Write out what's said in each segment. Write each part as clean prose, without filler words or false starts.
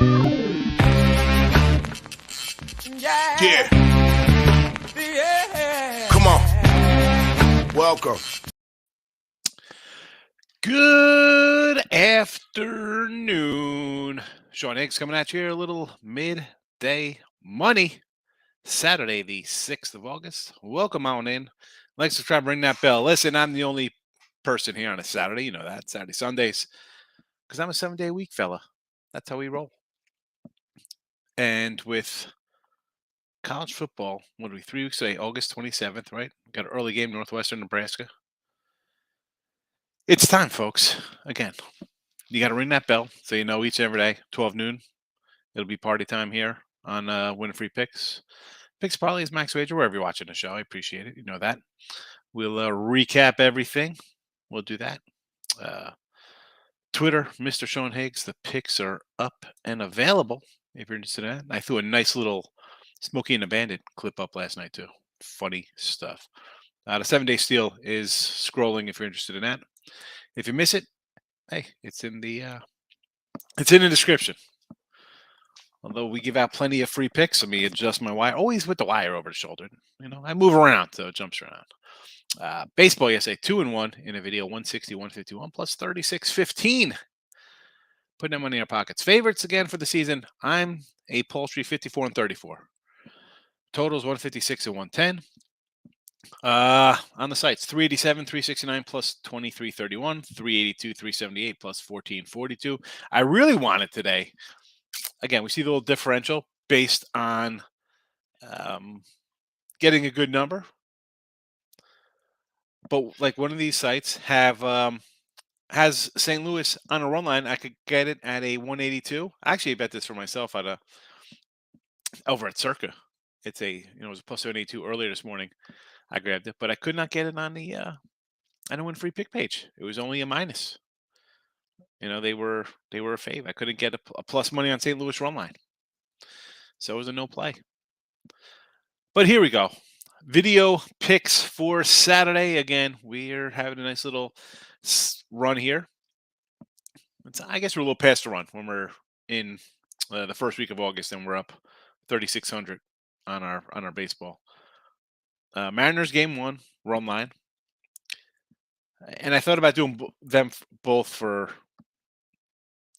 Yeah. Come on. Welcome. Good afternoon. Sean Higgs coming at you here, a little midday money. Saturday, the 6th of August. Welcome on in. Like to subscribe, ring that bell. Listen, I'm the only person here on a Saturday. You know that. Saturday, Sundays. Because I'm a 7-day-a-week fella. That's how we roll. And with college football, what are we, 3 weeks today? August 27th, right? Got an early game, Northwestern, Nebraska. It's time, folks. Again, you got to ring that bell so you know each and every day, 12 noon. It'll be party time here on Win Free Picks. Picks Parlays, Max Wager, wherever you're watching the show. I appreciate it. You know that. We'll recap everything. We'll do that. Twitter, Mr. Sean Higgs. The picks are up and available if you're interested in that. I threw a nice little Smokey and the Bandit clip up last night, too. Funny stuff. The 7-day steal is scrolling if you're interested in that. If you miss it, hey, it's in the description. Although we give out plenty of free picks, let me adjust my wire. Always with the wire over the shoulder. You know, I move around, so it jumps around. Baseball yesterday, 2-1 in a video, 160, 151, plus 36-15. Putting that money in our pockets. Favorites again for the season. I'm a paltry 54-34. Totals 156 and 110. On the sites, 387, 369 plus 2331, 382, 378 plus 1442. I really want it today. Again, we see the little differential based on getting a good number. But like one of these sites has St. Louis on a run line. I could get it at a 182. Actually, I bet this for myself over at Circa. It's it was a plus 182 earlier this morning. I grabbed it, but I could not get it on the Win Free Pick page. It was only a minus. They were a fave. I couldn't get a plus money on St. Louis run line. So it was a no play. But here we go. Video picks for Saturday. Again, we're having a nice little run here. I guess we're a little past the run when we're in the first week of August, and we're up 3,600 on our baseball. Mariners game 1 run line, and I thought about doing them both for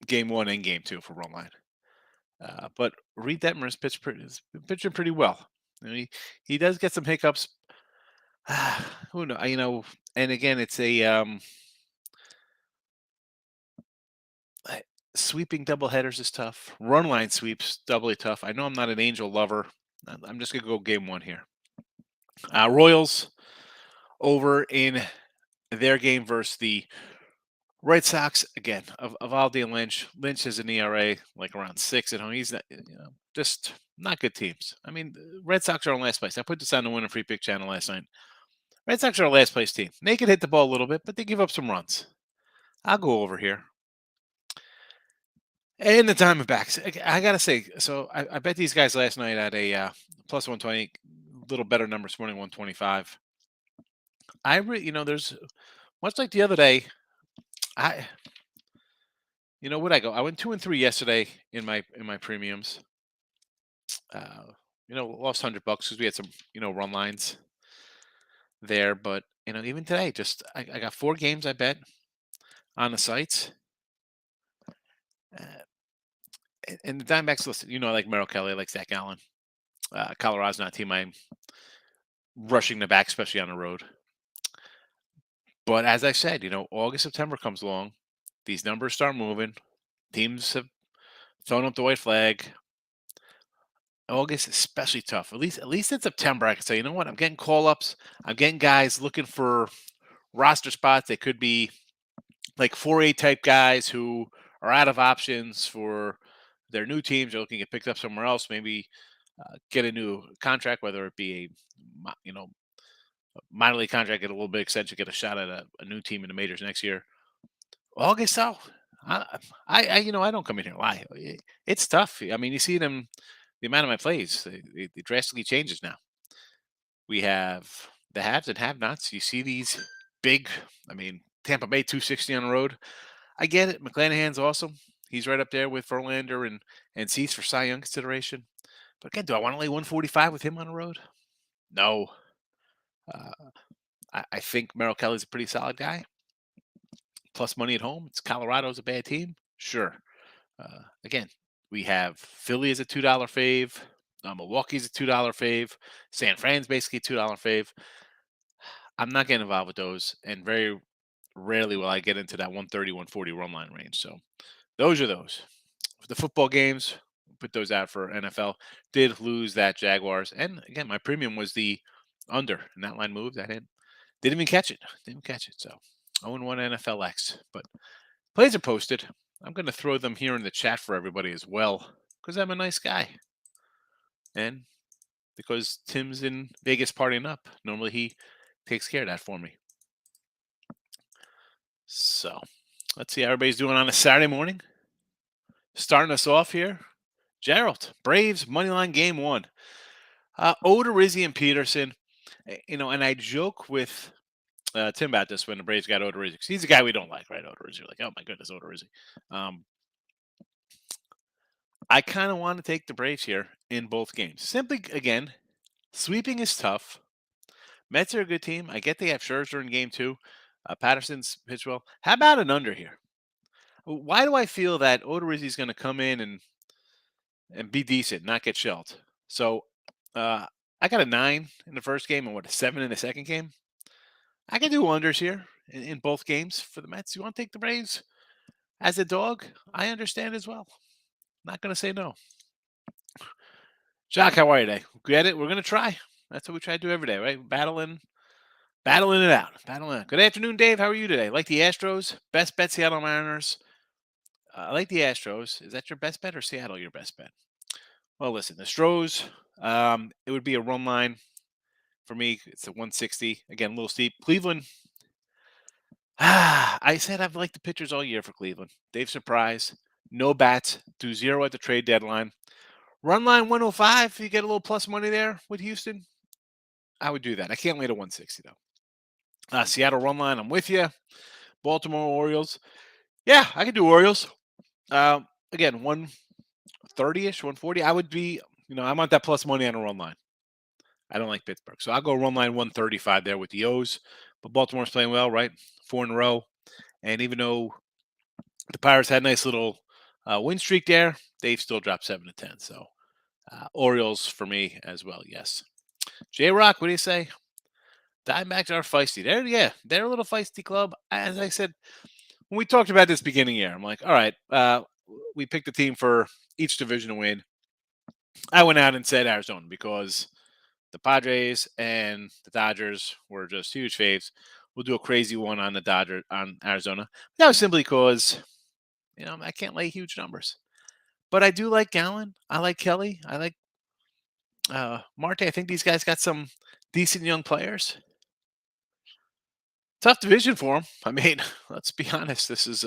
game 1 and game 2 for run line. But Reed Detmer's pitching pretty well. He does get some hiccups. Who knows? And again, it's a sweeping doubleheaders is tough. Run line sweeps doubly tough. I know I'm not an Angel lover. I'm just gonna go game 1 here. Royals over in their game versus the Red Sox. Again, of Aldi and Lynch. Lynch has an ERA like around 6 at home. He's not, just not good teams. I mean, Red Sox are in last place. I put this on the Win Free Pick channel last night. Red Sox are a last place team. They could hit the ball a little bit, but they give up some runs. I'll go over here. And the Diamondbacks. I got to say, so I bet these guys last night at a plus 120, little better number this morning, 125. There's much like the other day, where'd I go? I went 2 and 3 yesterday in my premiums. Lost $100 because we had some, run lines there. But, even today, I got 4 games I bet on the sites. And the Diamondbacks, listen, like Merrill Kelly, like Zach Allen. Colorado's not a team I'm rushing the back, especially on the road. But as I said, August, September comes along. These numbers start moving. Teams have thrown up the white flag. August is especially tough. At least in September, I can say, you know what? I'm getting call-ups. I'm getting guys looking for roster spots. They could be like 4A type guys who are out of options for their new teams. They're looking to get picked up somewhere else. Maybe get a new contract, whether it be a minor league contract, get a little bit extension, get a shot at a new team in the majors next year. August, though, I don't come in here and lie. It's tough. I mean, you see them, the amount of my plays, it drastically changes now. We have the haves and have-nots. You see these big, Tampa Bay 260 on the road. I get it. McClanahan's awesome. He's right up there with Verlander and Cease for Cy Young consideration. But again, do I want to lay 145 with him on the road? No. Uh, I think Merrill Kelly's a pretty solid guy. Plus money at home. It's Colorado's a bad team. Sure. Again, we have Philly as a $2 fave. Milwaukee's a $2 fave. San Fran's basically a $2 fave. I'm not getting involved with those, and very rarely will I get into that 130, 140 run line range. So those are those. The football games, put those out for NFL. Did lose that Jaguars, and again, my premium was the under, and that line moved. I didn't even catch it. Didn't catch it. So 0-1 NFLX, but plays are posted. I'm going to throw them here in the chat for everybody as well, because I'm a nice guy, and because Tim's in Vegas partying up. Normally he takes care of that for me. So let's see how everybody's doing on a Saturday morning. Starting us off here, Gerald, Braves, moneyline game 1. Odorizzi and Peterson. And I joke with Tim about this when the Braves got Odorizzi, because he's a guy we don't like, right? Odorizzi. Like, oh my goodness, Odorizzi. I kind of want to take the Braves here in both games. Simply, again, sweeping is tough. Mets are a good team. I get they have Scherzer in game 2. Patterson's pitched well. How about an under here? Why do I feel that Odorizzi is going to come in and be decent, not get shelled? So I got a 9 in the first game and a 7 in the second game. I can do unders here in both games for the Mets. You want to take the Braves as a dog? I understand as well. Not going to say no. Jock, how are you today? Get it? We're going to try. That's what we try to do every day, right? Battling it out. Good afternoon, Dave. How are you today? Like the Astros? Best bet, Seattle Mariners. I like the Astros. Is that your best bet or Seattle your best bet? Well, listen, the Stros, it would be a run line. For me, it's a 160. Again, a little steep. Cleveland. I said I've liked the pitchers all year for Cleveland. They've surprised. No bats. Do 0 at the trade deadline. Run line 105. You get a little plus money there with Houston. I would do that. I can't lay to 160 though. Seattle run line. I'm with you. Baltimore Orioles. Yeah, I could do Orioles. Again, 130-ish, 140. I would be, I want that plus money on a run line. I don't like Pittsburgh. So I'll go run line 135 there with the O's. But Baltimore's playing well, right? 4 in a row. And even though the Pirates had a nice little win streak there, they've still dropped 7 to 10. So Orioles for me as well, yes. J-Rock, what do you say? Diamondbacks are feisty. They're a little feisty club. As I said, when we talked about this beginning year, I'm like, all right, we picked a team for each division to win. I went out and said Arizona because the Padres and the Dodgers were just huge faves. We'll do a crazy one on Arizona. That was simply because, I can't lay huge numbers. But I do like Gallen. I like Kelly. I like Marte. I think these guys got some decent young players. Tough division for them. I mean, let's be honest. This is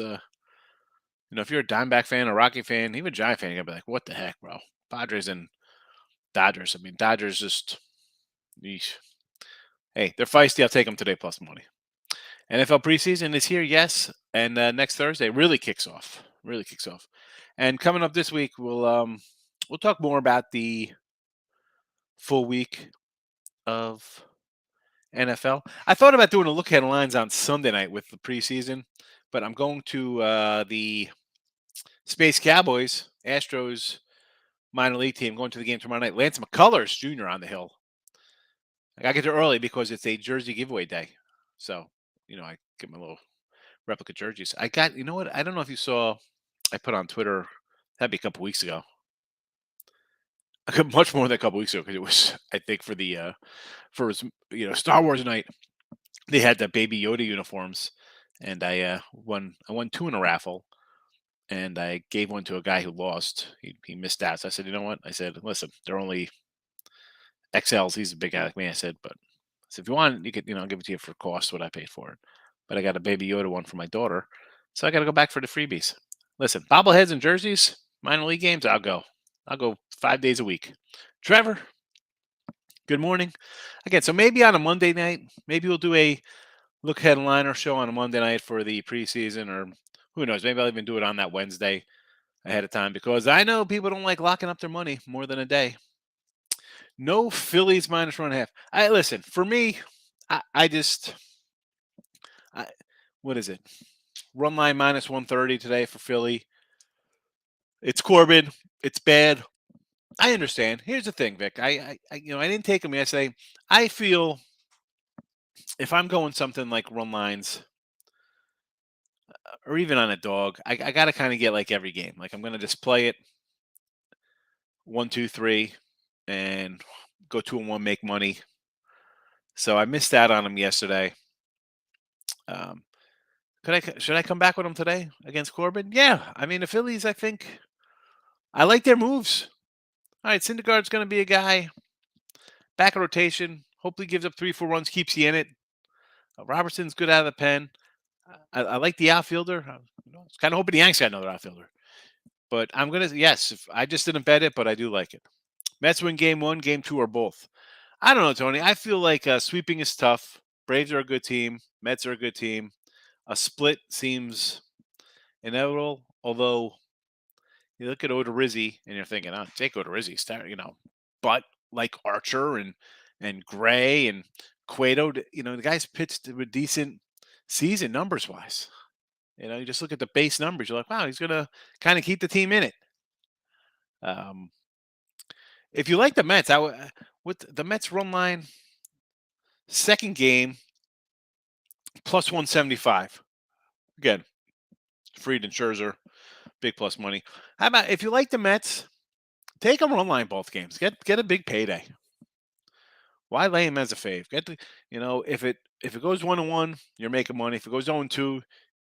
if you're a Diamondback fan, a Rocky fan, even a Giant fan, you're gonna be like, "What the heck, bro?" Padres and Dodgers. I mean, Dodgers just, eesh. Hey, they're feisty. I'll take them today plus money. NFL preseason is here, yes, and next Thursday really kicks off. And coming up this week, we'll talk more about the full week of NFL. I thought about doing a look ahead lines on Sunday night with the preseason, but I'm going to the Space Cowboys, Astros minor league team, going to the game tomorrow night. Lance McCullers Jr. on the hill. I got to get there early because it's a jersey giveaway day. So, I get my little replica jerseys. I got, you know what? I don't know if you saw, I put on Twitter, that'd be a couple weeks ago. Much more than a couple weeks ago because it was, I think, for the, Star Wars night. They had the Baby Yoda uniforms, and I won 2 in a raffle, and I gave one to a guy who lost. He missed out. So I said, you know what? I said, listen, they're only XLs. He's a big guy like me. I said, if you want, you could, I'll give it to you for cost what I paid for it. But I got a Baby Yoda one for my daughter, so I got to go back for the freebies. Listen, bobbleheads and jerseys, minor league games, I'll go 5 days a week. Trevor, good morning. Again, so maybe on a Monday night, maybe we'll do a look headliner show on a Monday night for the preseason, or who knows, maybe I'll even do it on that Wednesday. ahead of time because I know people don't like locking up their money more than a day. No Phillies minus 1.5. I listen for me. I just I, what is it? Run line minus 130 today for Philly. It's Corbin. It's bad. I understand. Here's the thing, Vic. I didn't take him yesterday. I feel if I'm going something like run lines or even on a dog, I got to kind of get like every game. Like I'm going to just play it 1, 2, 3, and go 2-1, make money. So I missed out on him yesterday. Um, should I come back with him today against Corbin? Yeah. I mean the Phillies. I think I like their moves. All right, Syndergaard's going to be a guy back in rotation. Hopefully, gives up 3, 4 runs, keeps you in it. Robertson's good out of the pen. I like the outfielder. I was kind of hoping the Yanks got another outfielder. But I'm gonna yes. I just didn't bet it, but I do like it. Mets win game 1, game 2, or both. I don't know, Tony. I feel like sweeping is tough. Braves are a good team. Mets are a good team. A split seems inevitable. Although you look at Odorizzi and you're thinking, oh, Jake Odorizzi, but like Archer and Gray and Cueto, the guys pitched a decent season numbers wise. You just look at the base numbers. You're like, wow, he's gonna kind of keep the team in it. Um, if you like the Mets, with the Mets run line, second game plus 175. Again, Fried and Scherzer, big plus money. How about if you like the Mets, take them run line both games. Get a big payday. Why lay him as a fave? If it goes 1-1, you're making money. If it goes 0-2,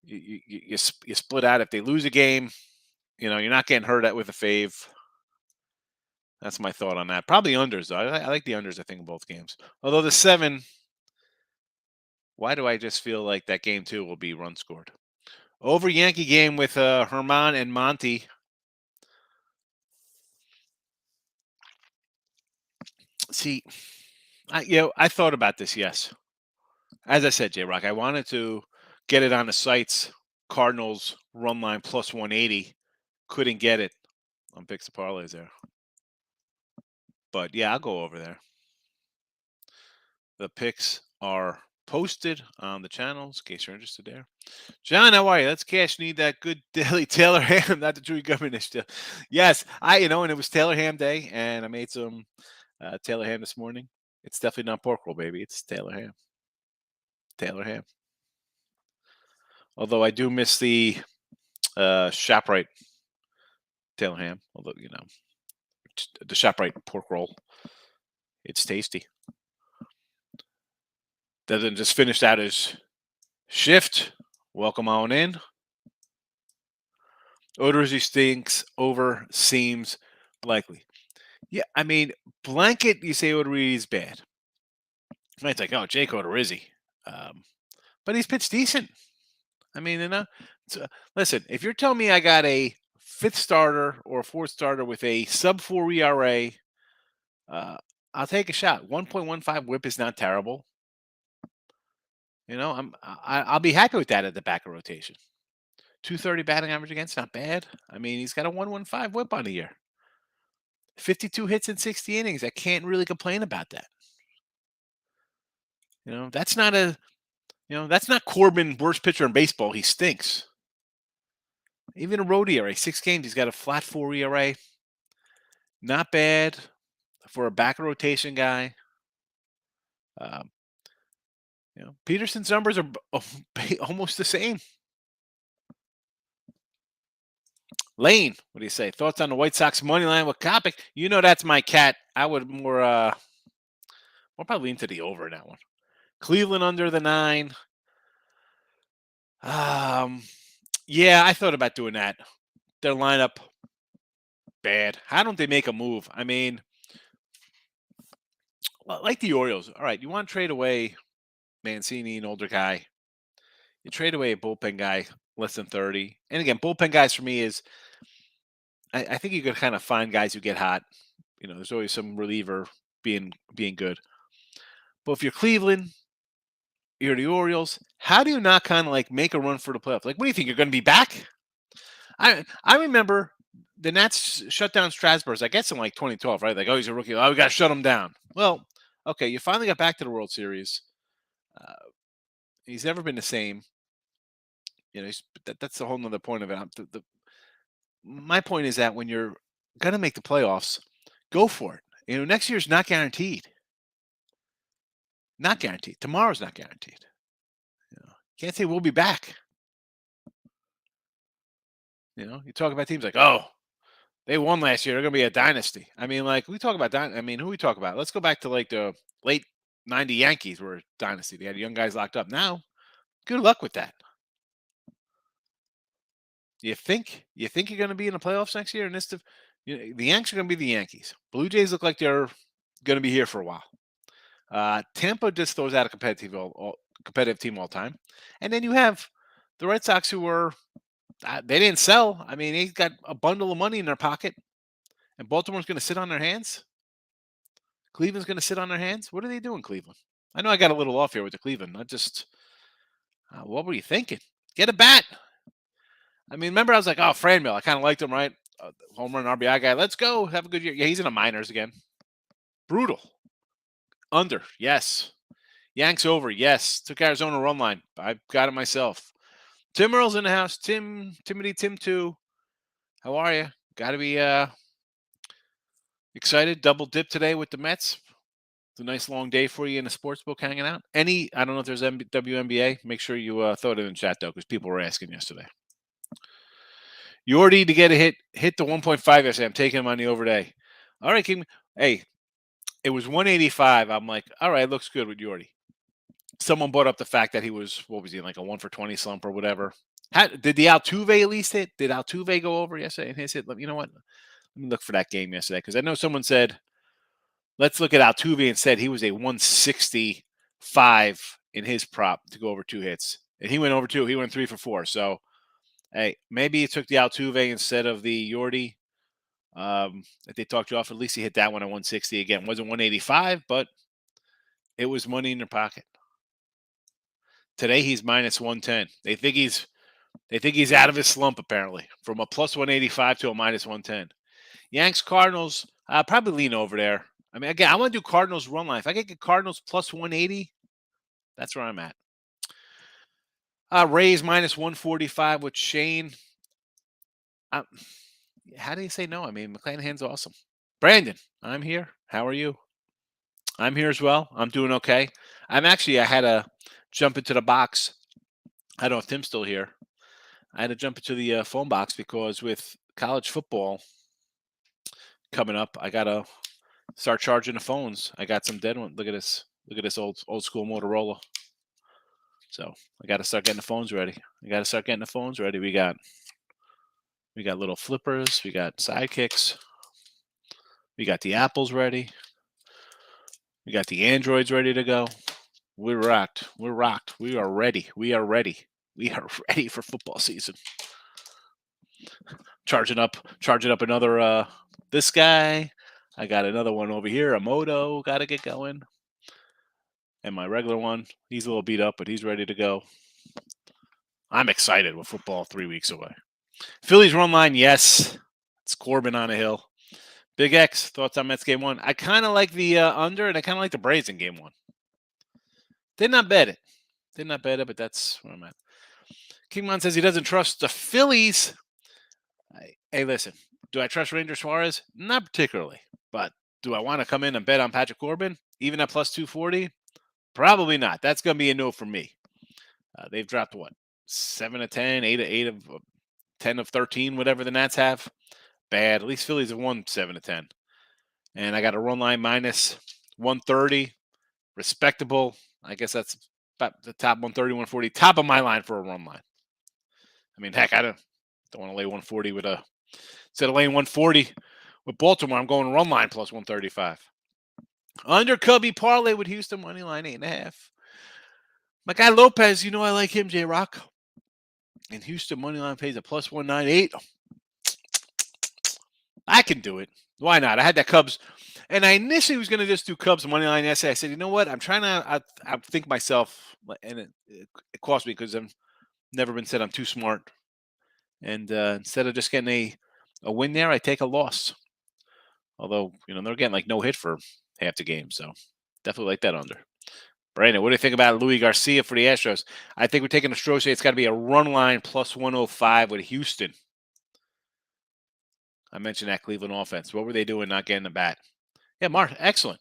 you split out. If they lose a game, you're not getting hurt at with a fave. That's my thought on that. Probably unders though. I like the unders. I think in both games. Although the 7, why do I just feel like that game 2 will be run scored? Over Yankee game with Herman and Monty. See, I thought about this. Yes, as I said, J Rock, I wanted to get it on the sites. Cardinals run line plus 180. Couldn't get it on picks and parlays there. But yeah, I'll go over there. The picks are posted on the channels in case you're interested there. John, how are you? Let's cash need that good daily Taylor ham, not the Chewy Gum Initiative. Yes, and it was Taylor Ham Day, and I made some Taylor ham this morning. It's definitely not pork roll, baby. It's Taylor ham. Taylor ham. Although I do miss the ShopRite Taylor ham. Although, the ShopRite pork roll, it's tasty. Doesn't just finished out his shift. Welcome on in. Odorizzi stinks over seems likely. Yeah, I mean, blanket, you say Odorizzi's bad. It's like, oh, Jake Odorizzi. But he's pitched decent. I mean, listen, if you're telling me I got a 5th starter or a 4th starter with a sub 4 ERA, I'll take a shot. 1.15 whip is not terrible. I'll be happy with that at the back of rotation. 230 batting average against, not bad. I mean, he's got a 115 whip on the year. 52 hits in 60 innings. I can't really complain about that. That's not Corbin, worst pitcher in baseball. He stinks. Even a road ERA, 6 games, he's got a flat 4 ERA. Not bad for a back rotation guy. Peterson's numbers are almost the same. Lane, what do you say? Thoughts on the White Sox money line with Kopic? That's my cat. I would more probably into the over in that one. Cleveland under the 9. Yeah, I thought about doing that. Their lineup bad. How don't they make a move? I mean, like the Orioles. All right, you want to trade away Mancini, an older guy. You trade away a bullpen guy less than 30. And again, bullpen guys for me is I think you could kind of find guys who get hot. There's always some reliever being good. But if you're Cleveland, you're the Orioles, how do you not kind of like make a run for the playoffs? Like, what do you think? You're going to be back? I remember the Nats shut down Strasburg, I guess in like 2012, right? Like, oh, he's a rookie. Oh, we got to shut him down. Well, okay, you finally got back to the World Series. Uh, he's never been the same. That's a whole nother point of it. My point is that when you're gonna make the playoffs, go for it. Next year's not guaranteed. Not guaranteed. Tomorrow's not guaranteed. Can't say we'll be back. You talk about teams like, oh, they won last year. They're going to be a dynasty. I mean, like, we talk about that. I mean, who we talk about? Let's go back to like the late 90 Yankees were a dynasty. They had young guys locked up. Now, good luck with that. You think you're going to be in the playoffs next year? And the Yankees are going to be the Yankees. Blue Jays look like they're going to be here for a while. Tampa just throws out a competitive team all time. And then you have the Red Sox who were they didn't sell. I mean, they got a bundle of money in their pocket. And Baltimore's going to sit on their hands? Cleveland's going to sit on their hands? What are they doing, Cleveland? I know I got a little off here with the Cleveland. What were you thinking? Get a bat. I mean, remember I was like, oh, Franmil. I kind of liked him, right? Home run RBI guy. Let's go. Have a good year. Yeah, he's in the minors again. Brutal. Under. Yes. Yanks over. Yes. Took Arizona run line. I got it myself. Tim Earl's in the house. Tim 2. How are you? Got to be excited. Double dip today with the Mets. It's a nice long day for you in the sports book hanging out. I don't know if there's WNBA. Make sure you throw it in the chat, though, because people were asking yesterday. Yordi to get a hit the 1.5 yesterday. I'm taking him on the overday. All right, King. Hey, it was 185. I'm like, all right, looks good with Yordi. Someone brought up the fact that he was, what was he, like a 1 for 20 slump or whatever. Did the Altuve at least hit? Did Altuve go over yesterday? And he said, you know what? Let me look for that game yesterday, because I know someone said, let's look at Altuve and said he was a 165 in his prop to go over 2 hits. And he went over 2. He went 3 for 4. So, hey, maybe he took the Altuve instead of the Yordi. If they talked you off, at least he hit that one at 160 again. It wasn't 185, but it was money in their pocket. Today he's minus 110. They think he's out of his slump, apparently, from a plus 185 to a minus 110. Yanks Cardinals, I'll probably lean over there. I mean, again, I want to do Cardinals run line. If I could get Cardinals plus 180, that's where I'm at. Rays minus 145 with Shane. How do you say no? I mean, McClanahan's awesome. Brandon, I'm here. How are you? I'm here as well. I'm doing okay. I had to jump into the box. I don't know if Tim's still here. I had to jump into the phone box because with college football coming up, I got to start charging the phones. I got some dead ones. Look at this. Look at this old school Motorola. So I got to start getting the phones ready. We got little flippers. We got sidekicks. We got the Apples ready. We got the Androids ready to go. We're rocked. We're rocked. We are ready. We are ready. We are ready for football season. Charging up another this guy. I got another one over here, a Moto. Got to get going. And my regular one, he's a little beat up, but he's ready to go. I'm excited with football 3 weeks away. Phillies run line, yes. It's Corbin on a hill. Big X, thoughts on Mets game 1? I kind of like the under, and I kind of like the Braves in game 1. Did not bet it, but that's where I'm at. Kingman says he doesn't trust the Phillies. Hey, listen, do I trust Ranger Suarez? Not particularly, but do I want to come in and bet on Patrick Corbin, even at plus 240? Probably not. That's going to be a no for me. They've dropped, 7 of 10, 8 of 10 of 13, whatever the Nats have. Bad. At least Phillies have won 7 of 10. And I got a run line minus 130. Respectable. I guess that's about the top 130, 140. Top of my line for a run line. I mean, heck, I don't want to lay 140 with instead of laying 140 with Baltimore, I'm going run line plus 135. Under Cubby parlay with Houston money line 8.5. My guy Lopez, I like him, J-Rock. And Houston money line pays a plus 198. I can do it. Why not? I had that Cubs. And I initially was going to just do Cubs money line yesterday. I said, you know what? I'm trying to I think myself, and it cost me because I've never been said I'm too smart And instead of just getting a win there, I take a loss. Although, they're getting like no hit for half the game. So definitely like that under. Brandon, what do you think about Louis Garcia for the Astros? I think we're taking a Astros. It's got to be a run line plus 105 with Houston. I mentioned that Cleveland offense. What were they doing not getting the bat? Yeah, Mark, excellent.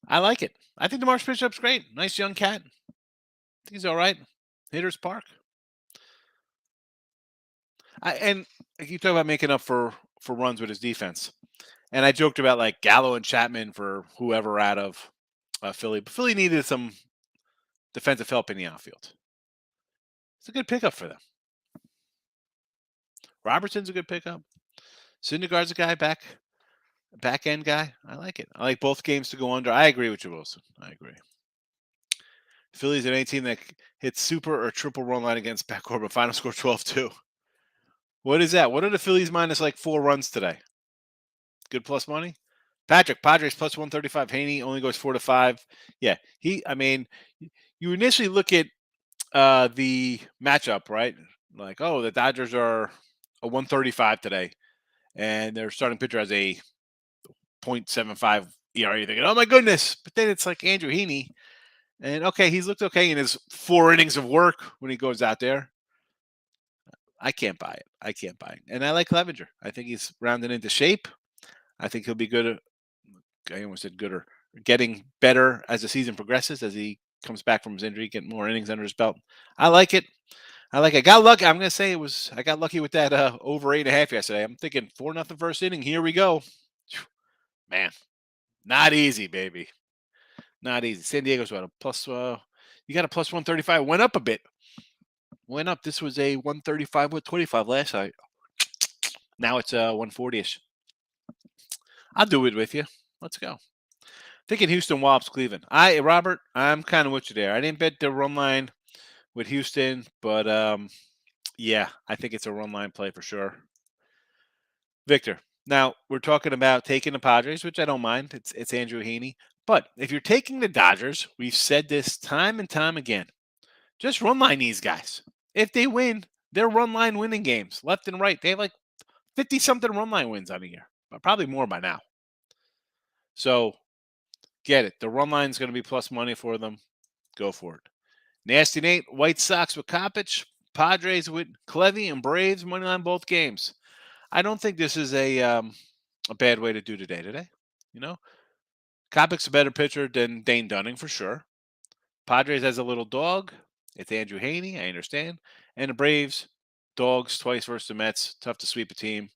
I like it. I think the Marsh Bishop's great. Nice young cat. I think he's all right. Hitter's Park. And you talk about making up for runs with his defense. And I joked about like Gallo and Chapman for whoever out of Philly. But Philly needed some defensive help in the outfield. It's a good pickup for them. Robertson's a good pickup. Syndergaard's a guy back end guy. I like it. I like both games to go under. I agree with you, Wilson. I agree. Phillies are any team that hits super or triple run line against backcourt, but final score 12-2. What is that? What are the Phillies minus like 4 runs today? Good plus money? Patrick, Padres plus 135. Haney only goes 4-5. Yeah, you initially look at the matchup, right? Like, oh, the Dodgers are a 135 today, and their starting pitcher has a .75 ERA. You're thinking, oh my goodness! But then it's like Andrew Heaney, and okay, he's looked okay in his 4 innings of work when he goes out there. I can't buy it. And I like Clevenger. I think he's rounding into shape. I think he'll be good. I almost said gooder. Getting better as the season progresses, as he comes back from his injury, getting more innings under his belt. I like it. I got lucky. I'm gonna say I got lucky with that over 8.5 yesterday. I'm thinking 4-0 first inning. Here we go. Man, not easy, baby. Not easy. San Diego's what a plus. You got a plus 135. Went up a bit. Went up. This was a 135 with 25 last night. Now it's 140ish. I'll do it with you. Let's go. Thinking Houston Wops Cleveland. Robert, I'm kind of with you there. I didn't bet the run line with Houston, but yeah, I think it's a run line play for sure. Victor. Now we're talking about taking the Padres, which I don't mind. It's Andrew Heaney. But if you're taking the Dodgers, we've said this time and time again. Just run line these guys. If they win, they're run line winning games left and right. They have like 50 something run line wins on a year, but probably more by now. So get it. The run line is going to be plus money for them. Go for it. Nasty Nate, White Sox with Kopich, Padres with Clevy, and Braves money line both games. I don't think this is a bad way to do today. Kopich's a better pitcher than Dane Dunning for sure. Padres has a little dog. It's Andrew Heaney. I understand. And the Braves, dogs twice versus the Mets. Tough to sweep a team,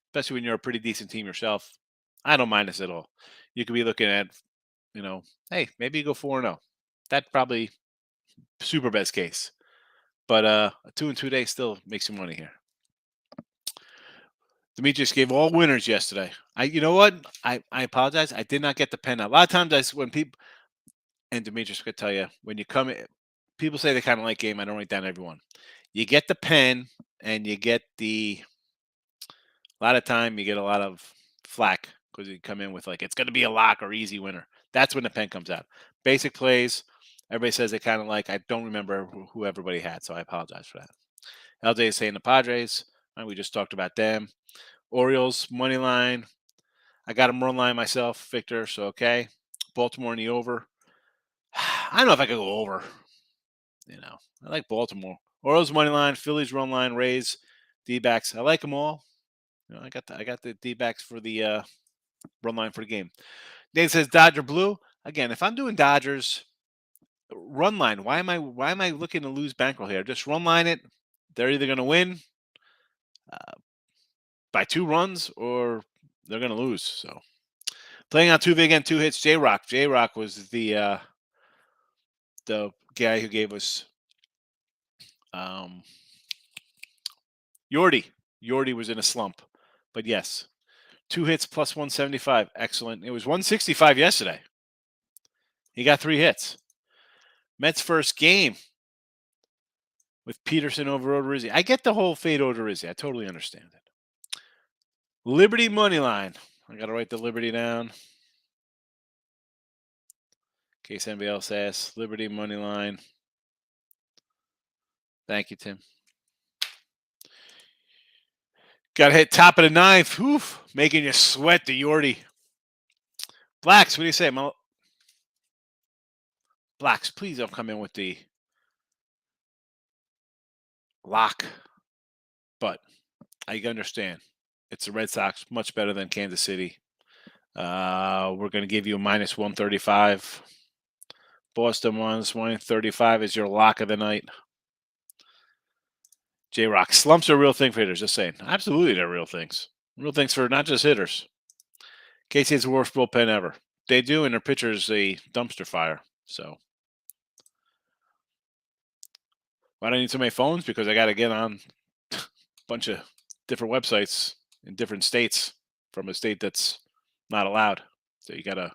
especially when you're a pretty decent team yourself. I don't mind this at all. You could be looking at, hey, maybe you go 4-0. That's probably super best case. But a 2-2 day still makes you money here. Demetrius gave all winners yesterday. You know what? I apologize. I did not get the pen. A lot of times when people, and Demetrius could tell you, when you come in, people say they kind of like game. I don't write down everyone. You get the pen and you get a lot of time you get a lot of flack because you come in with like, it's going to be a lock or easy winner. That's when the pen comes out. Basic plays. Everybody says they kind of like, I don't remember who everybody had, so I apologize for that. LJ is saying the Padres. We just talked about them. Orioles, money line. I got them run line myself, Victor, so okay. Baltimore in the over. I don't know if I could go over. I like Baltimore. Orioles money line, Phillies run line, Rays, D-backs. I like them all. I got the D-backs for the run line for the game. Dave says Dodger blue. Again, if I'm doing Dodgers run line, why am I looking to lose bankroll here? Just run line it. They're either going to win by 2 runs or they're going to lose. So playing on 2 big and 2 hits. J-Rock. J-Rock was the guy who gave us Yordi. Yordi was in a slump. But yes, 2 hits plus 175. Excellent. It was 165 yesterday. He got 3 hits. Mets first game with Peterson over Odorizzi. I get the whole fade Odorizzi. I totally understand it. Liberty money line. I got to write the Liberty down. In case anybody else asks. Liberty money line. Thank you, Tim. Got to hit top of the ninth. Oof, making you sweat, the Yorty. Blacks, what do you say? Blacks, please don't come in with the lock. But I understand. It's the Red Sox, much better than Kansas City. We're going to give you a minus 135. Boston minus 135 is your lock of the night. J-Rock, slumps are a real thing for hitters, just saying. Absolutely, they're real things. Real things for not just hitters. KC has the worst bullpen ever. They do, and their pitcher's a dumpster fire. So, why do I need so many phones? Because I got to get on a bunch of different websites in different states from a state that's not allowed. So you gotta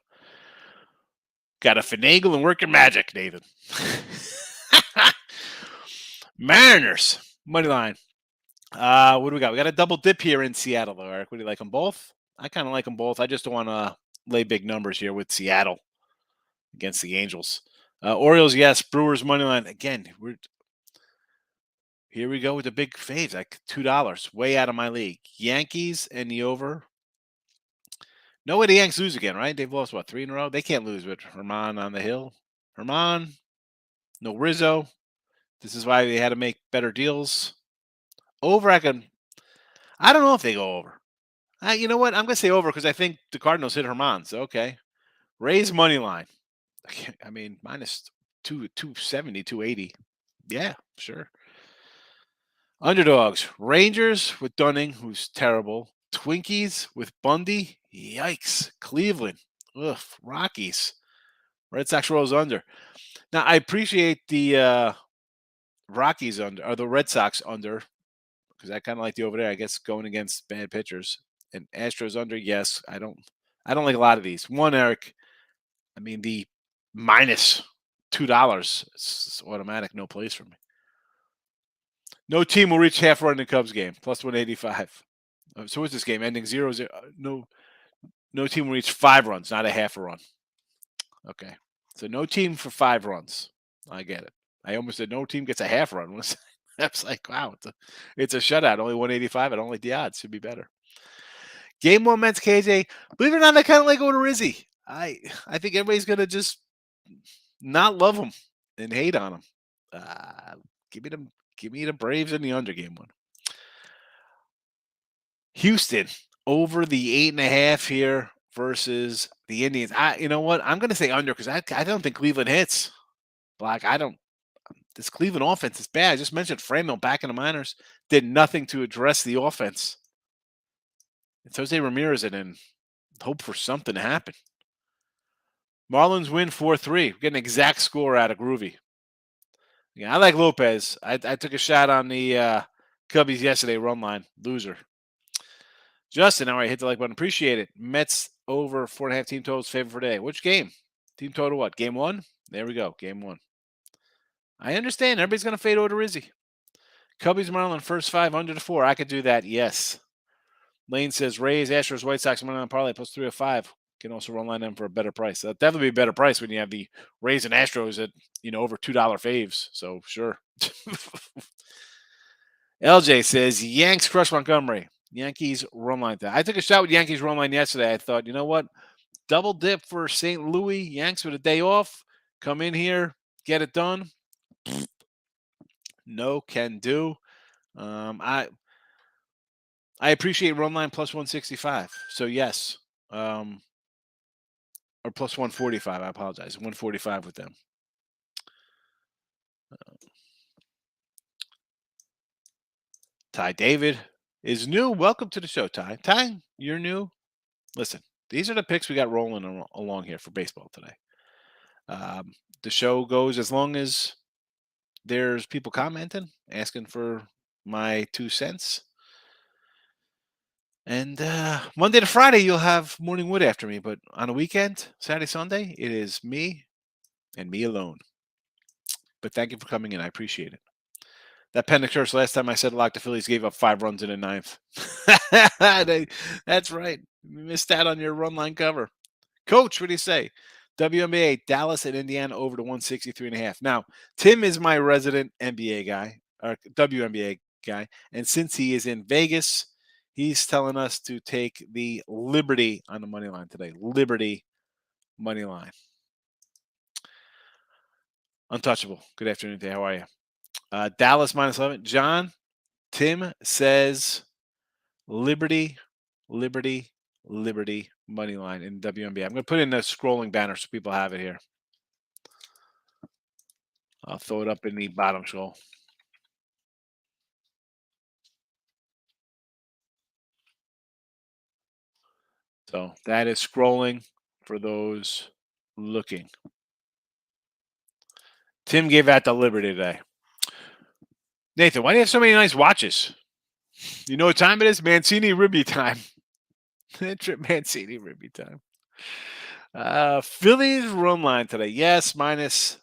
finagle and work your magic, Nathan. Mariners money line. What do we got? We got a double dip here in Seattle, though, Eric. Would you like them both? I kind of like them both. I just don't want to lay big numbers here with Seattle against the Angels. Orioles, yes. Brewers money line again. Here we go with the big faves, like $2, way out of my league. Yankees and the over. No way the Yanks lose again, right? They've lost, what, 3 in a row? They can't lose with Herman on the hill. Herman, no Rizzo. This is why they had to make better deals. Over, I don't know if they go over. You know what? I'm going to say over because I think the Cardinals hit Herman. So, okay. Rays money line. I mean, minus 270, 280. Yeah, sure. Underdogs. Rangers with Dunning, who's terrible. Twinkies with Bundy. Yikes. Cleveland. Ugh. Rockies. Red Sox rolls under. Now, I appreciate the Rockies under, or the Red Sox under, because I kind of like the over there, I guess, going against bad pitchers. And Astros under, yes. I don't like a lot of these. One, Eric, I mean, the minus $2, it's automatic, no place for me. No team will reach half run in the Cubs game, plus 185. So what's this game ending 0-0? No team will reach 5 runs, not a half a run. Okay, so no team for 5 runs. I get it. I almost said no team gets a half run. I was like, wow, it's a shutout. Only 185. I don't like the odds. Should be better. Game 1 Mets KJ. Believe it or not, I kind of like going to Rizzy. I think everybody's gonna just not love him and hate on him. Give me the Braves in the under game 1. Houston over the 8.5 here versus the Indians. You know what? I'm going to say under because I don't think Cleveland hits. Black, this Cleveland offense is bad. I just mentioned Franmil back in the minors did nothing to address the offense. It's Jose Ramirez and hope for something to happen. Marlins win 4-3. Get an exact score out of Groovy. Yeah, I like Lopez. I took a shot on the Cubbies yesterday run line. Loser. Justin, all right, hit the like button. Appreciate it. Mets over 4.5 team totals favorite for today. Which game? Team total what? Game 1? There we go. Game 1. I understand. Everybody's going to fade over to Rizzy. Cubbies, Marlins, first 5 under the 4. I could do that. Yes. Lane says Rays, Astros, White Sox, money on parlay plus 305. Can also run line them for a better price. That'll definitely be a better price when you have the Rays and Astros at over $2 faves. So sure. LJ says Yanks crush Montgomery. Yankees run line. I took a shot with Yankees run line yesterday. I thought, you know what? Double dip for St. Louis. Yanks with a day off. Come in here, get it done. No can do. I appreciate run line plus 165. So yes. Or plus 145. I apologize. 145 with them. Ty David is new. Welcome to the show, Ty. Ty, you're new. Listen, these are the picks we got rolling along here for baseball today. The show goes as long as there's people commenting, asking for my 2 cents. And Monday to Friday, you'll have Morning Wood after me. But on a weekend, Saturday, Sunday, it is me and me alone. But thank you for coming in. I appreciate it. That Penn curse last time I said lock, the Phillies gave up 5 runs in the 9th. That's right. You missed out on your run line cover. Coach, what do you say? WNBA, Dallas and Indiana over to 163.5. Now, Tim is my resident NBA guy, or WNBA guy. And since he is in Vegas, He's telling us to take the Liberty on the money line today. Liberty money line. Untouchable. Good afternoon, today. How are you? Dallas -11. John, Tim says Liberty, Liberty, Liberty money line in WNBA. I'm going to put in a scrolling banner so people have it here. I'll throw it up in the bottom scroll. So that is scrolling for those looking. Tim gave out the Liberty today. Nathan, why do you have so many nice watches? You know what time it is? Mancini Ribby time. Mancini Ribby time. Phillies run line today. Yes, minus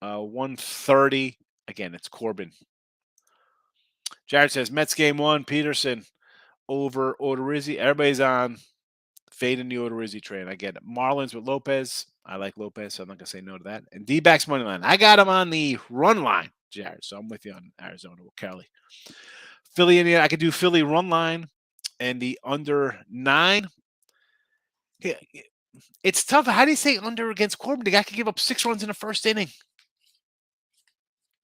130. Again, it's Corbin. Jared says Mets game 1. Peterson over Odorizzi. Everybody's on fading the Odorizzi train. I get it. Marlins with Lopez. I like Lopez, so I'm not going to say no to that. And D-backs money line. I got him on the run line, Jared. So I'm with you on Arizona with Kelly. Philly, Indiana. I could do Philly run line and the under 9. Yeah, it's tough. How do you say under against Corbin? The guy could give up 6 runs in the first inning.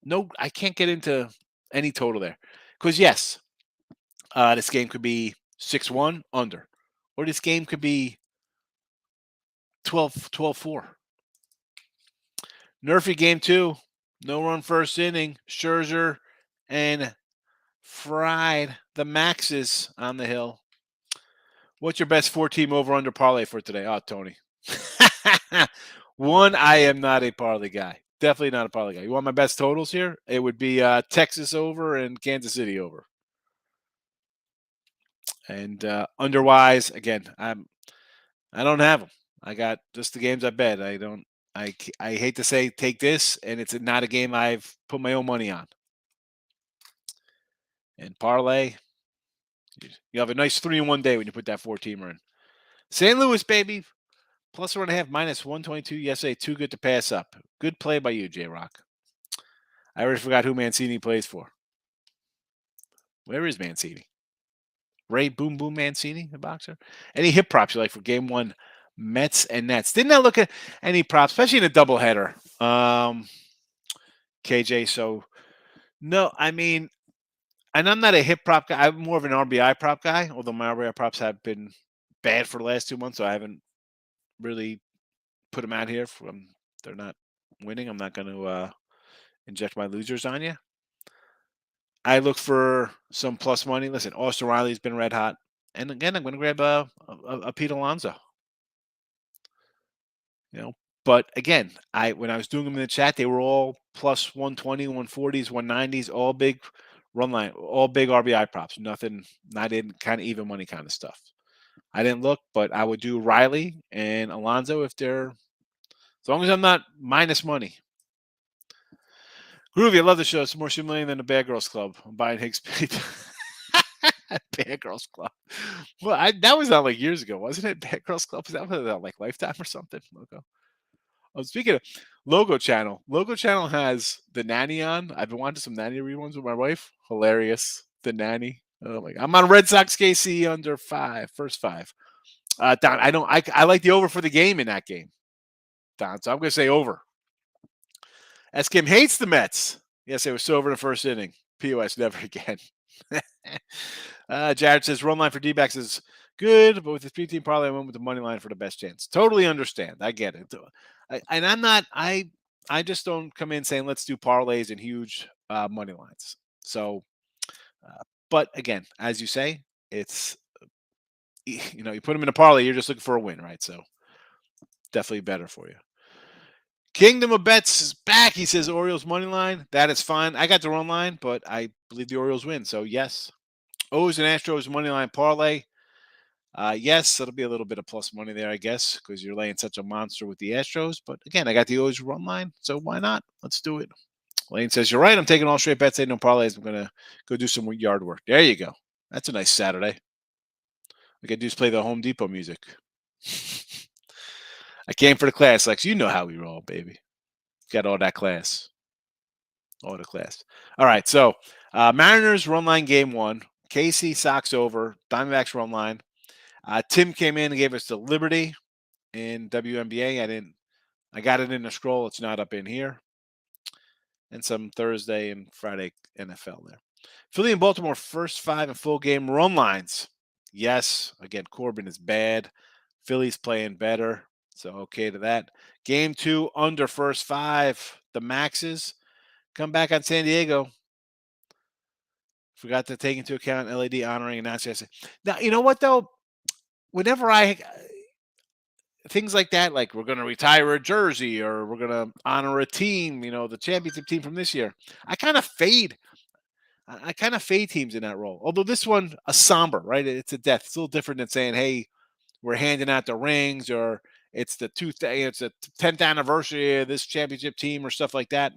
No, I can't get into any total there. Because, yes, this game could be 6-1 under. Or this game could be 12-4. Nerfy game 2. No run first inning. Scherzer and Fried. The Maxes on the hill. What's your best 4-team over-under parlay for today? Oh, Tony. One, I am not a parlay guy. Definitely not a parlay guy. You want my best totals here? It would be Texas over and Kansas City over. And underwise, again, I don't have them. I got just the games I bet. I hate to say take this, and it's not a game I've put my own money on. And parlay, you have a nice 3-in-1 day when you put that 4-teamer in. St. Louis, baby. +1.5, minus 122 yesterday. Too good to pass up. Good play by you, J-Rock. I already forgot who Mancini plays for. Where is Mancini? Ray Boom Boom Mancini, the boxer? Any hip props you like for game 1, Mets and Nets? Didn't I look at any props, especially in a doubleheader? KJ, so no, I mean, and I'm not a hip prop guy. I'm more of an RBI prop guy, although my RBI props have been bad for the last 2 months, so I haven't really put them out here. They're not winning. I'm not going to inject my losers on you. I look for some plus money. Listen, Austin Riley's been red hot. And again, I'm going to grab a Pete Alonso. But again, when I was doing them in the chat, they were all plus 120, 140s, 190s, all big run line, all big RBI props. Nothing, not in kind of even money kind of stuff. I didn't look, but I would do Riley and Alonso if they're, as long as I'm not minus money. Groovy, I love the show. It's more humiliating than the Bad Girls Club. I'm buying Higgs paid. Bad Girls Club. Well, that was not like years ago, wasn't it? Bad Girls Club. Was that like Lifetime or something? Logo. Oh, speaking of Logo Channel has the nanny on. I've been watching some nanny reruns with my wife. Hilarious. The nanny. Oh my God. I'm on Red Sox KC under 5, first 5. Don, I like the over for the game in that game. Don, so I'm going to say over. As Kim hates the Mets. Yes, it was so over in the first inning. POS, never again. Jared says run line for D-backs is good, but with the 3-team parlay, I went with the money line for the best chance. Totally understand. I get it. I just don't come in saying let's do parlays and huge money lines. So, but again, as you say, it's, you put them in a parlay, you're just looking for a win, right? So definitely better for you. Kingdom of Bets is back. He says Orioles money line. That is fine. I got the run line, but I believe the Orioles win. So yes. O's and Astros money line parlay. Yes, it'll be a little bit of plus money there, I guess, because you're laying such a monster with the Astros. But again, I got the O's run line, so why not? Let's do it. Lane says, you're right. I'm taking all straight bets. Ain't no parlays. I'm going to go do some yard work. There you go. That's a nice Saturday. We could just play the Home Depot music. I came for the class, Lex. You know how we roll, baby. Got all that class. All the class. All right, so Mariners run line game 1. KC Sox over, Diamondbacks run line. Tim came in and gave us the Liberty in WNBA. I got it in the scroll. It's not up in here. And some Thursday and Friday NFL there. Philly and Baltimore first 5 and full game run lines. Yes, again, Corbin is bad. Philly's playing better. So okay to that. Game 2 under first 5. The Maxes come back on San Diego. Forgot to take into account LAD honoring and announcing. Now, you know what though? Whenever things like that, like we're going to retire a jersey or we're going to honor a team, the championship team from this year, I kind of fade. I kind of fade teams in that role. Although this one, a somber, right? It's a death. It's a little different than saying, hey, we're handing out the rings or it's the 10th anniversary of this championship team or stuff like that.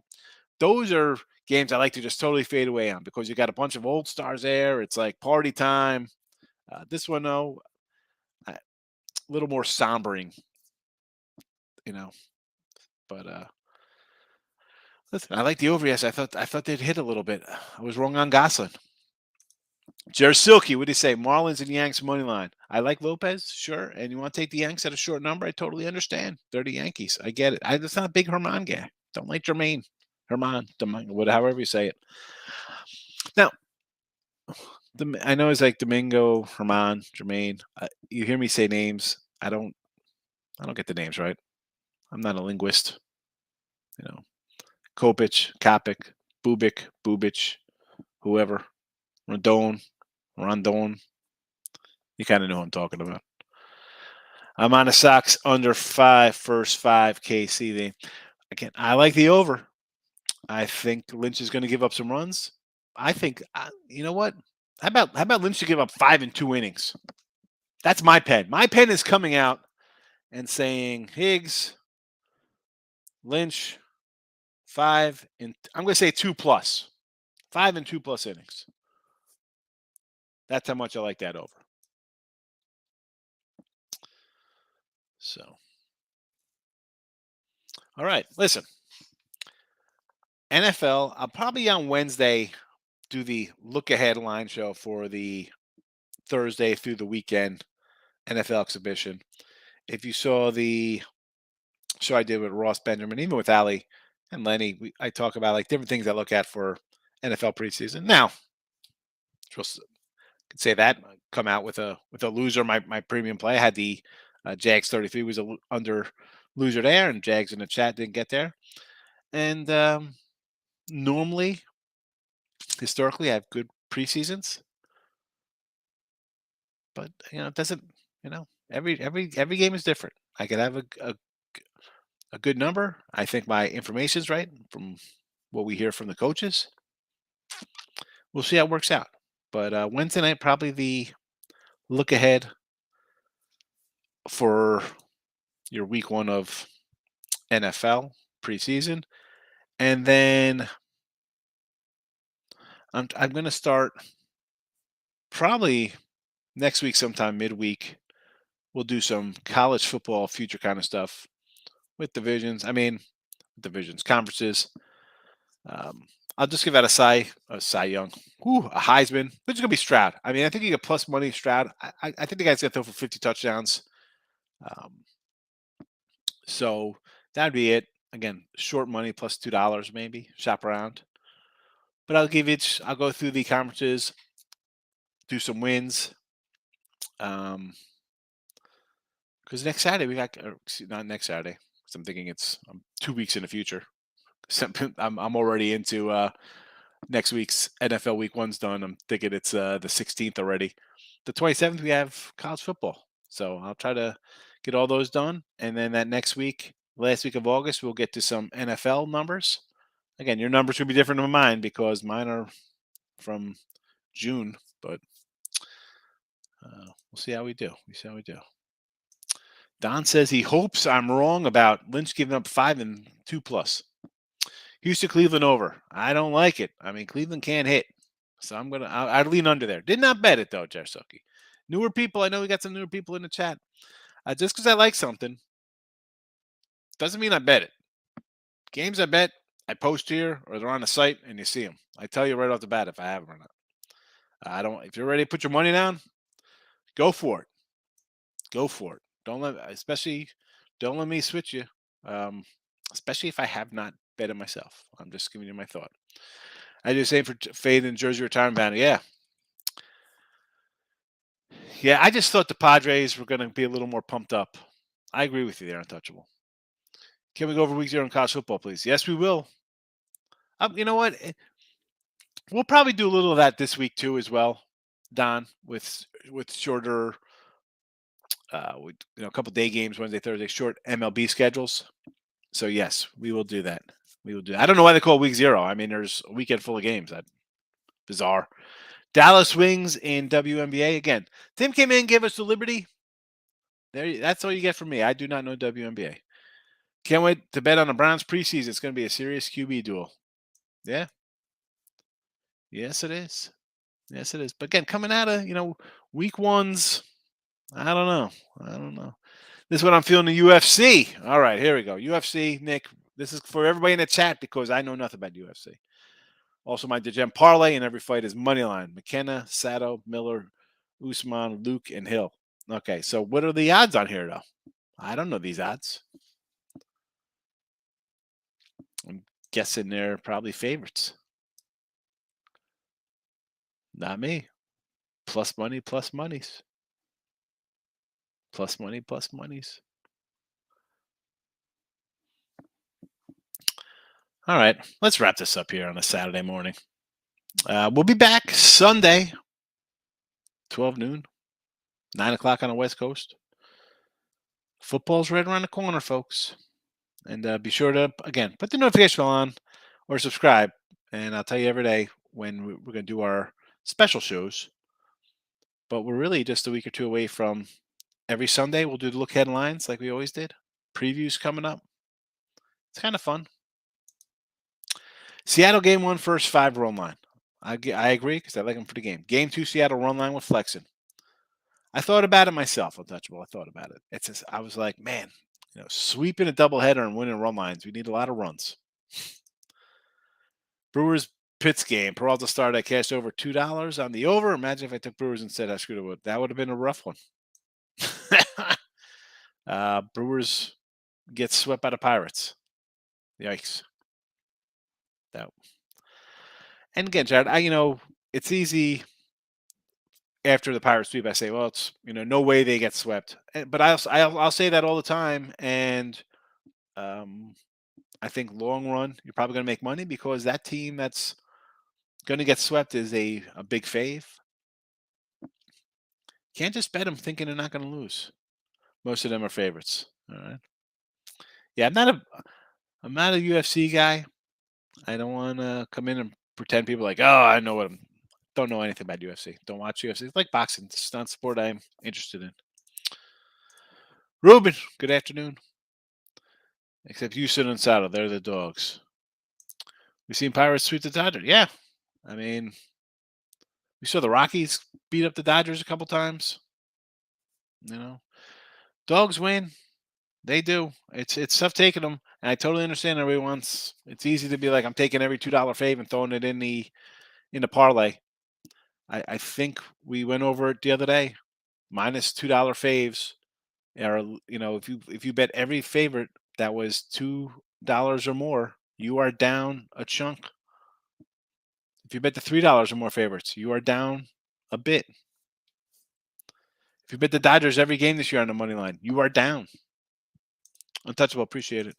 Those are games I like to just totally fade away on because you got a bunch of old stars there. It's like party time. This one, though, a little more sombering, But listen, I like the over. Yes, I thought they'd hit a little bit. I was wrong on Goslin. Jared Silky, what do you say? Marlins and Yanks money line. I like Lopez, sure. And you want to take the Yanks at a short number? I totally understand. They're the Yankees. I get it. I'm just not a big Herman guy. Don't like Jermaine. Herman, however you say it. Now, I know it's like Domingo, Herman, Jermaine. You hear me say names. I don't get the names right. I'm not a linguist. Kopich, Kopik, Bubich, whoever. Rondon. You kind of know what I'm talking about. I'm on the Sox under 5, first 5 KC. Again, I like the over. I think Lynch is going to give up some runs. I think, you know what? How about Lynch to give up 5 in 2 innings? That's my pen. My pen is coming out and saying Higgs, Lynch, 5 and I'm going to say 2+. 5 and 2+ innings. That's how much I like that over. So, all right, listen. NFL, I'll probably on Wednesday do the look ahead line show for the Thursday through the weekend NFL exhibition. If you saw the show I did with Ross Benjamin, even with Ali and Lenny, I talk about like different things I look at for NFL preseason. Now, just could say that come out with a loser. My premium play, I had the Jags 33 was a under loser there, and Jags in the chat didn't get there. And normally, historically, I have good preseasons, but it doesn't. Every game is different. I could have a good number. I think my information is right from what we hear from the coaches. We'll see how it works out. But Wednesday night, probably the look ahead for your week 1 of NFL preseason. And then I'm going to start probably next week sometime midweek. We'll do some college football future kind of stuff with divisions. Conferences. I'll just give out a Cy Young, a Heisman. Which is going to be Stroud. I think you get plus money Stroud. I think the guy's going to throw for 50 touchdowns. So that'd be it. Again, short money plus $2 maybe. Shop around. But I'll go through the conferences, do some wins. Because next Saturday not next Saturday. Because I'm thinking it's 2 weeks in the future. I'm already into next week's NFL Week 1's done. I'm thinking it's the 16th already. The 27th we have college football, so I'll try to get all those done. And then that next week, last week of August, we'll get to some NFL numbers. Again, your numbers will be different than mine because mine are from June, but we'll see how we do. Don says he hopes I'm wrong about Lynch giving up 5 and 2+. Houston, Cleveland over. I don't like it. Cleveland can't hit. So I'd lean under there. Did not bet it though, Jersuki. Newer people, I know we got some newer people in the chat. Just because I like something doesn't mean I bet it. Games I bet, I post here or they're on the site and you see them. I tell you right off the bat if I have them or not. I don't. If you're ready to put your money down, go for it. Go for it. Don't let me switch you. Um, especially if I have not bet it myself. I'm just giving you my thought. I do the same for Fade and Jersey retirement banner. Yeah, yeah. I just thought the Padres were going to be a little more pumped up. I agree with you there, Untouchable. Can we go over week 0 in college football, please? Yes, we will. You know what? We'll probably do a little of that this week too, as well, Don, with shorter, with a couple day games, Wednesday, Thursday, short MLB schedules. So yes, we will do that. We will do that. I don't know why they call it week 0. I mean, there's a weekend full of games. That bizarre. Dallas Wings in WNBA again. Tim came in, gave us the Liberty. That's all you get from me. I do not know WNBA. Can't wait to bet on the Browns preseason. It's going to be a serious QB duel. Yeah. Yes, it is. Yes, it is. But again, coming out of week 1's, I don't know. I don't know. This is what I'm feeling the UFC. All right, here we go. UFC, Nick. This is for everybody in the chat because I know nothing about UFC. Also, my Degen parlay in every fight is moneyline. McKenna, Sato, Miller, Usman, Luke, and Hill. Okay, so what are the odds on here, though? I don't know these odds. I'm guessing they're probably favorites. Not me. Plus money, plus monies. Plus money, plus monies. All right, let's wrap this up here on a Saturday morning. We'll be back Sunday, 12 noon, 9 o'clock on the West Coast. Football's right around the corner, folks. And be sure to, again, put the notification bell on or subscribe. And I'll tell you every day when we're going to do our special shows. But we're really just a week or two away from every Sunday. We'll do the look headlines like we always did. Previews coming up. It's kind of fun. Seattle game 1, first 5 run line. I agree because I like them for the game. Game 2, Seattle run line with flexing. I thought about it myself, Untouchable. I thought about it. It's just, I was like, man, sweeping a doubleheader and winning run lines. We need a lot of runs. Brewers Pitts game. Peralta started. I cashed over $2 on the over. Imagine if I took Brewers instead. I screwed it with. That would have been a rough one. Brewers get swept by the Pirates. Yikes. That. And again, Jared, it's easy after the Pirates sweep. I say, well, it's no way they get swept. But I'll say that all the time. And I think long run, you're probably going to make money because that team that's going to get swept is a big fave. Can't just bet them thinking they're not going to lose. Most of them are favorites. All right. Yeah, I'm not a UFC guy. I don't want to come in and pretend people like, oh, I know don't know anything about UFC. Don't watch UFC. It's like boxing. It's not a sport I'm interested in. Ruben, good afternoon. Except you sit on saddle. They're the dogs. We've seen Pirates sweep the Dodgers. Yeah. I mean, we saw the Rockies beat up the Dodgers a couple times. Dogs win. They do. It's tough taking them, and I totally understand everybody wants. It's easy to be like, I'm taking every $2 fave and throwing it in the parlay. I think we went over it the other day. Minus $2 faves are if you bet every favorite that was $2 or more, you are down a chunk. If you bet the $3 or more favorites, you are down a bit. If you bet the Dodgers every game this year on the money line, you are down. Untouchable, appreciate it.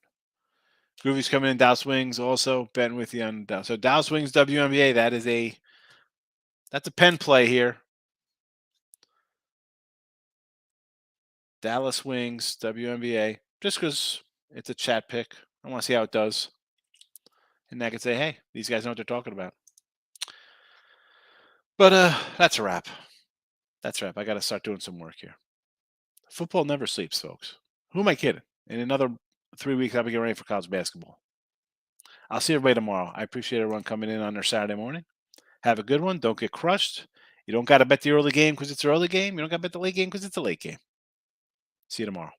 Groovy's coming in. Dallas Wings also betting with you on Dallas. So Dallas Wings WNBA. That's a pen play here. Dallas Wings WNBA. Just because it's a chat pick, I want to see how it does, and I could say, hey, these guys know what they're talking about. But that's a wrap. That's a wrap. I got to start doing some work here. Football never sleeps, folks. Who am I kidding? In another 3 weeks, I'll be getting ready for college basketball. I'll see everybody tomorrow. I appreciate everyone coming in on their Saturday morning. Have a good one. Don't get crushed. You don't got to bet the early game because it's an early game. You don't got to bet the late game because it's a late game. See you tomorrow.